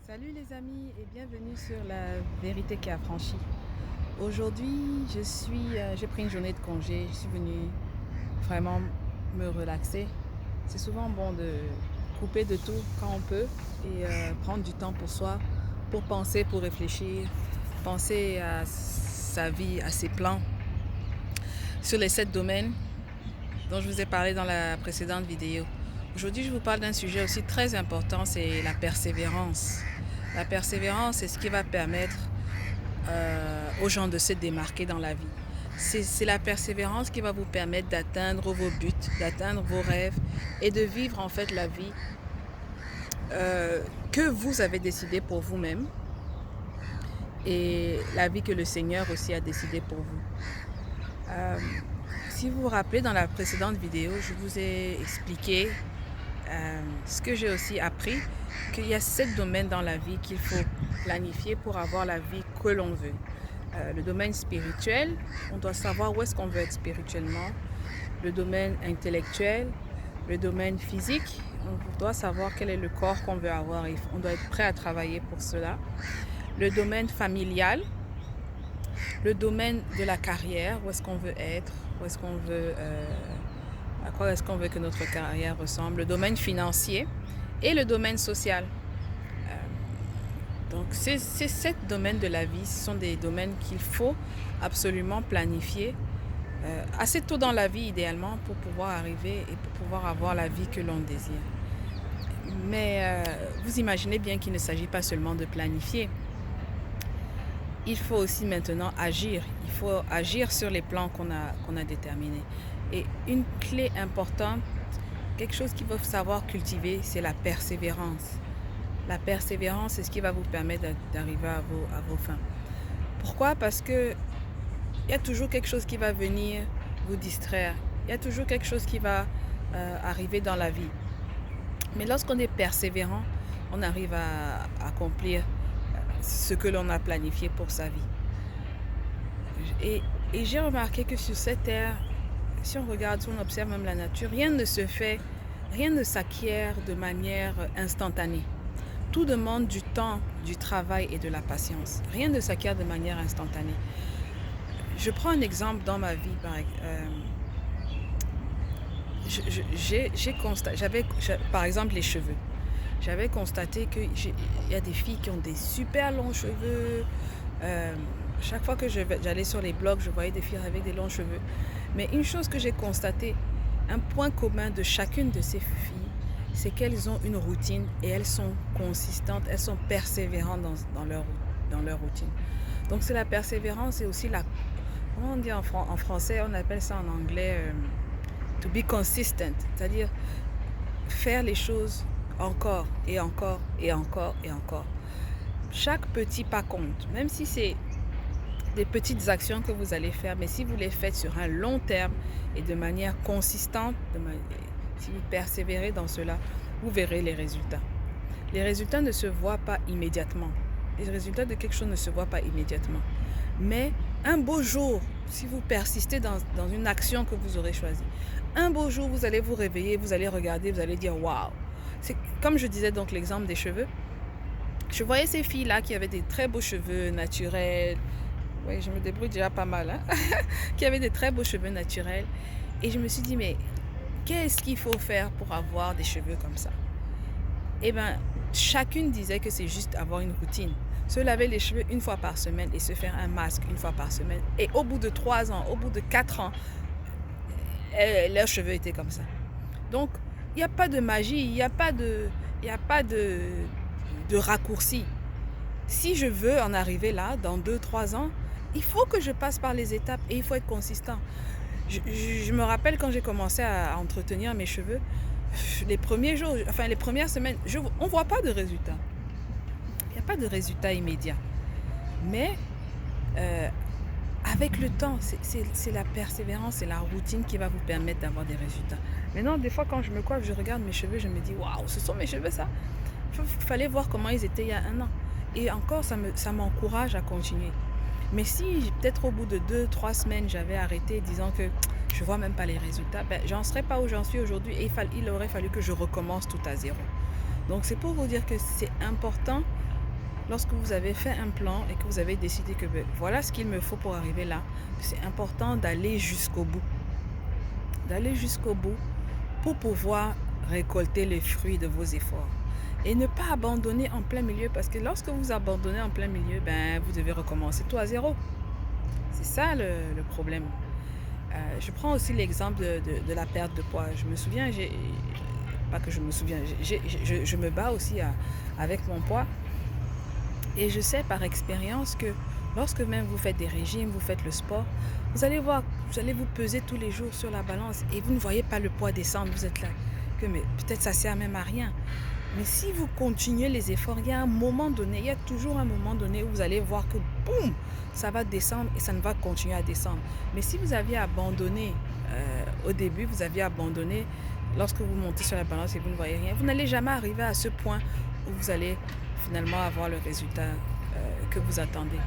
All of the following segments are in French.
Salut les amis et bienvenue sur La Vérité qui a franchi. Aujourd'hui, j'ai pris une journée de congé. Je suis venue vraiment me relaxer. C'est souvent bon de couper de tout quand on peut et prendre du temps pour soi, pour penser, pour réfléchir, penser à sa vie, à ses plans sur les 7 domaines dont je vous ai parlé dans la précédente vidéo. Aujourd'hui, je vous parle d'un sujet aussi très important, c'est la persévérance. La persévérance, c'est ce qui va permettre aux gens de se démarquer dans la vie. C'est la persévérance qui va vous permettre d'atteindre vos buts, d'atteindre vos rêves et de vivre en fait la vie que vous avez décidé pour vous-même et la vie que le Seigneur aussi a décidé pour vous. Si vous vous rappelez, dans la précédente vidéo, je vous ai expliqué ce que j'ai aussi appris, qu'il y a 7 domaines dans la vie qu'il faut planifier pour avoir la vie que l'on veut. Le domaine spirituel, on doit savoir où est-ce qu'on veut être spirituellement. Le domaine intellectuel, le domaine physique, on doit savoir quel est le corps qu'on veut avoir et on doit être prêt à travailler pour cela. Le domaine familial, le domaine de la carrière, où est-ce qu'on veut être, où est-ce qu'on veut, à quoi est-ce qu'on veut que notre carrière ressemble, le domaine financier et le domaine social. Donc ces 7 domaines de la vie, ce sont des domaines qu'il faut absolument planifier assez tôt dans la vie idéalement pour pouvoir arriver et pour pouvoir avoir la vie que l'on désire. Mais vous imaginez bien qu'il ne s'agit pas seulement de planifier. Il faut aussi maintenant agir. Il faut agir sur les plans qu'on a déterminés. Et une clé importante, quelque chose qu'il faut savoir cultiver, c'est la persévérance. La persévérance, c'est ce qui va vous permettre d'arriver à vos fins. Pourquoi? Parce que il y a toujours quelque chose qui va venir vous distraire. Il y a toujours quelque chose qui va arriver dans la vie. Mais lorsqu'on est persévérant, on arrive à accomplir ce que l'on a planifié pour sa vie. Et j'ai remarqué que sur cette terre, si on regarde, si on observe même la nature, rien ne s'acquiert de manière instantanée. Tout demande du temps, du travail et de la patience. Rien ne s'acquiert de manière instantanée. Je prends un exemple dans ma vie. J'ai constaté, par exemple les cheveux. J'avais constaté qu'il y a des filles qui ont des super longs cheveux. Chaque fois que j'allais sur les blogs, je voyais des filles avec des longs cheveux. Mais une chose que j'ai constatée, un point commun de chacune de ces filles, c'est qu'elles ont une routine et elles sont consistantes, elles sont persévérantes dans leur routine. Donc c'est la persévérance et aussi comment on dit en français, on appelle ça en anglais to be consistent, c'est-à-dire faire les choses encore et encore et encore et encore. Chaque petit pas compte, même si c'est des petites actions que vous allez faire, mais si vous les faites sur un long terme et de manière consistante, si vous persévérez dans cela, vous verrez les résultats. Les résultats ne se voient pas immédiatement. Les résultats de quelque chose ne se voient pas immédiatement. Mais un beau jour, si vous persistez dans une action que vous aurez choisie, un beau jour, vous allez vous réveiller, vous allez regarder, vous allez dire « Waouh !» C'est comme je disais donc l'exemple des cheveux. Je voyais ces filles-là qui avaient des très beaux cheveux naturels. Oui, je me débrouille déjà pas mal. Hein? Qui avaient des très beaux cheveux naturels. Et je me suis dit, mais qu'est-ce qu'il faut faire pour avoir des cheveux comme ça? Eh bien, chacune disait que c'est juste avoir une routine. Se laver les cheveux une fois par semaine et se faire un masque une fois par semaine. Et au bout de 3 ans, au bout de 4 ans, leurs cheveux étaient comme ça. Donc, il n'y a pas de magie, il n'y a pas de raccourci. Si je veux en arriver là, dans 2-3 ans, il faut que je passe par les étapes et il faut être consistant. Je me rappelle quand j'ai commencé à entretenir mes cheveux, les premiers jours, enfin les premières semaines, on ne voit pas de résultats. Il n'y a pas de résultats immédiats. Mais avec le temps, c'est la persévérance, c'est la routine qui va vous permettre d'avoir des résultats. Maintenant, des fois, quand je me coiffe, je regarde mes cheveux, je me dis, waouh, ce sont mes cheveux ça. Il fallait voir comment ils étaient il y a 1 an. Et encore, ça m'encourage à continuer. Mais si peut-être au bout de 2-3 semaines, j'avais arrêté disant que je ne vois même pas les résultats, j'en serais pas où j'en suis aujourd'hui et il aurait fallu que je recommence tout à zéro. Donc c'est pour vous dire que c'est important lorsque vous avez fait un plan et que vous avez décidé que voilà ce qu'il me faut pour arriver là, c'est important d'aller jusqu'au bout. D'aller jusqu'au bout pour pouvoir récolter les fruits de vos efforts. Et ne pas abandonner en plein milieu, parce que lorsque vous abandonnez en plein milieu, vous devez recommencer tout à zéro. C'est ça le problème. Je prends aussi l'exemple de la perte de poids. Je me souviens, pas que je me souviens, je me bats aussi avec mon poids. Et je sais par expérience que lorsque même vous faites des régimes, vous faites le sport, vous allez voir, vous allez vous peser tous les jours sur la balance et vous ne voyez pas le poids descendre. Vous êtes là, que mais peut-être ça sert même à rien. Mais si vous continuez les efforts, il y a un moment donné, il y a toujours un moment donné où vous allez voir que boum, ça va descendre et ça ne va continuer à descendre. Mais si vous aviez abandonné au début, vous aviez abandonné lorsque vous montez sur la balance et vous ne voyez rien, vous n'allez jamais arriver à ce point où vous allez finalement avoir le résultat que vous attendez.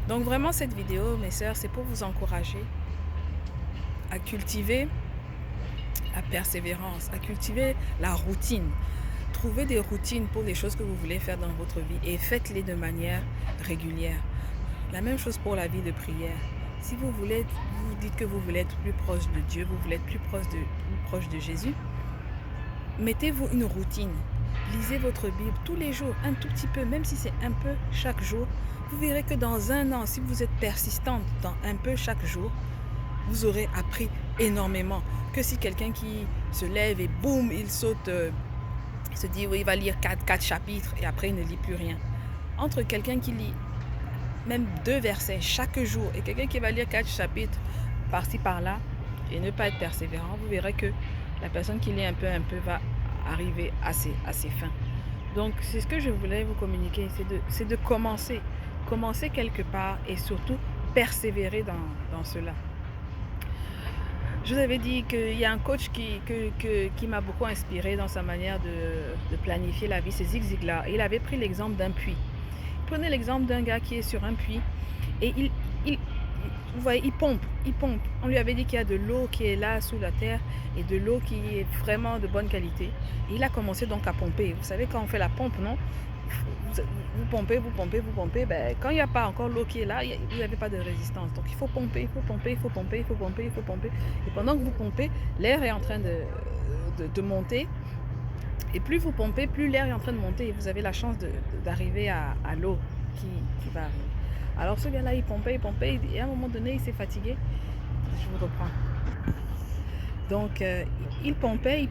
Donc vraiment cette vidéo, mes sœurs, c'est pour vous encourager à cultiver la persévérance, à cultiver la routine. Trouvez des routines pour les choses que vous voulez faire dans votre vie et faites-les de manière régulière. La même chose pour la vie de prière. Si vous voulez, vous dites que vous voulez être plus proche de Dieu, vous voulez être plus proche de Jésus, mettez-vous une routine. Lisez votre Bible tous les jours, un tout petit peu, même si c'est un peu chaque jour. Vous verrez que dans un an, si vous êtes persistante dans un peu chaque jour, vous aurez appris énormément. Que si quelqu'un qui se lève et boum, il saute, il se dit oui, il va lire 4 chapitres et après il ne lit plus rien. Entre quelqu'un qui lit même 2 versets chaque jour et quelqu'un qui va lire 4 chapitres par-ci par-là et ne pas être persévérant, vous verrez que la personne qui lit un peu va arriver à ses fins. Donc c'est ce que je voulais vous communiquer, c'est de commencer quelque part et surtout persévérer dans cela. Je vous avais dit qu'il y a un coach qui m'a beaucoup inspiré dans sa manière de planifier la vie, c'est Zig Ziglar. Il avait pris l'exemple d'un puits. Il prenait l'exemple d'un gars qui est sur un puits et vous voyez, il pompe. On lui avait dit qu'il y a de l'eau qui est là sous la terre et de l'eau qui est vraiment de bonne qualité. Et il a commencé donc à pomper. Vous savez, quand on fait la pompe, non? Vous pompez. Quand il n'y a pas encore l'eau qui est là, vous n'avez pas de résistance. Donc il faut pomper. Et pendant que vous pompez, l'air est en train de monter. Et plus vous pompez, plus l'air est en train de monter. Et vous avez la chance d'arriver à l'eau qui va arriver. Alors ce gars-là, il pompait. Et à un moment donné, il s'est fatigué. Je vous reprends. Donc il pompait. Et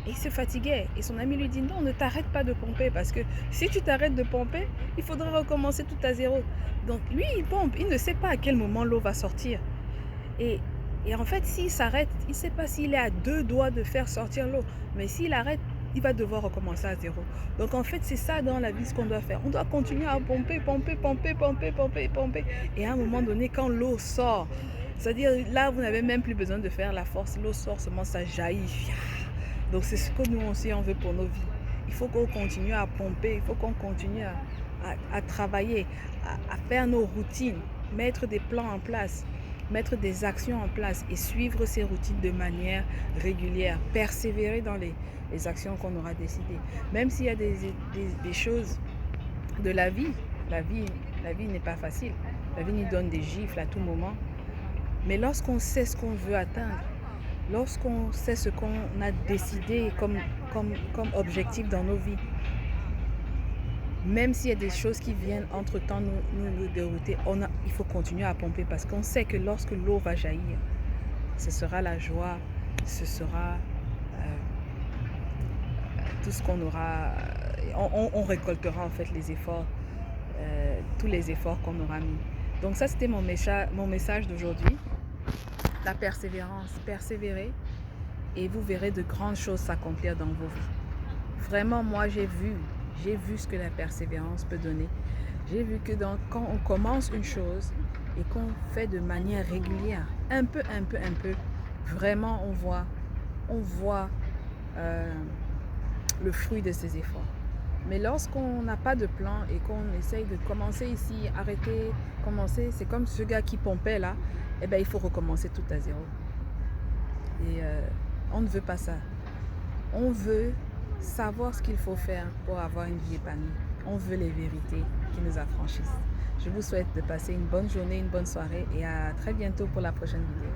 il se fatiguait. Et son ami lui dit non, ne t'arrête pas de pomper. Parce que si tu t'arrêtes de pomper, il faudra recommencer tout à zéro. Donc lui, il pompe. Il ne sait pas à quel moment l'eau va sortir. Et en fait, s'il s'arrête, il ne sait pas s'il est à 2 doigts de faire sortir l'eau. Mais s'il arrête, il va devoir recommencer à zéro. Donc en fait, c'est ça dans la vie ce qu'on doit faire. On doit continuer à pomper. Et à un moment donné, quand l'eau sort, c'est-à-dire là, vous n'avez même plus besoin de faire la force. L'eau sort seulement, ça jaillit. Donc c'est ce que nous aussi on veut pour nos vies. Il faut qu'on continue à pomper, il faut qu'on continue à travailler, à faire nos routines, mettre des plans en place, mettre des actions en place et suivre ces routines de manière régulière, persévérer dans les actions qu'on aura décidées. Même s'il y a des choses de la vie n'est pas facile. La vie nous donne des gifles à tout moment. Mais lorsqu'on sait ce qu'on veut atteindre, lorsqu'on sait ce qu'on a décidé comme objectif dans nos vies, même s'il y a des choses qui viennent entre-temps nous dérouter, il faut continuer à pomper parce qu'on sait que lorsque l'eau va jaillir, ce sera la joie, ce sera tout ce qu'on aura, on récoltera en fait les efforts, tous les efforts qu'on aura mis. Donc ça c'était mon message d'aujourd'hui. La persévérance, persévérer et vous verrez de grandes choses s'accomplir dans vos vies. Vraiment, moi j'ai vu ce que la persévérance peut donner. J'ai vu que quand on commence une chose et qu'on fait de manière régulière, un peu, vraiment on voit le fruit de ces efforts. Mais lorsqu'on n'a pas de plan et qu'on essaye de commencer ici, arrêter, commencer, c'est comme ce gars qui pompait là, il faut recommencer tout à zéro. Et on ne veut pas ça. On veut savoir ce qu'il faut faire pour avoir une vie épanouie. On veut les vérités qui nous affranchissent. Je vous souhaite de passer une bonne journée, une bonne soirée et à très bientôt pour la prochaine vidéo.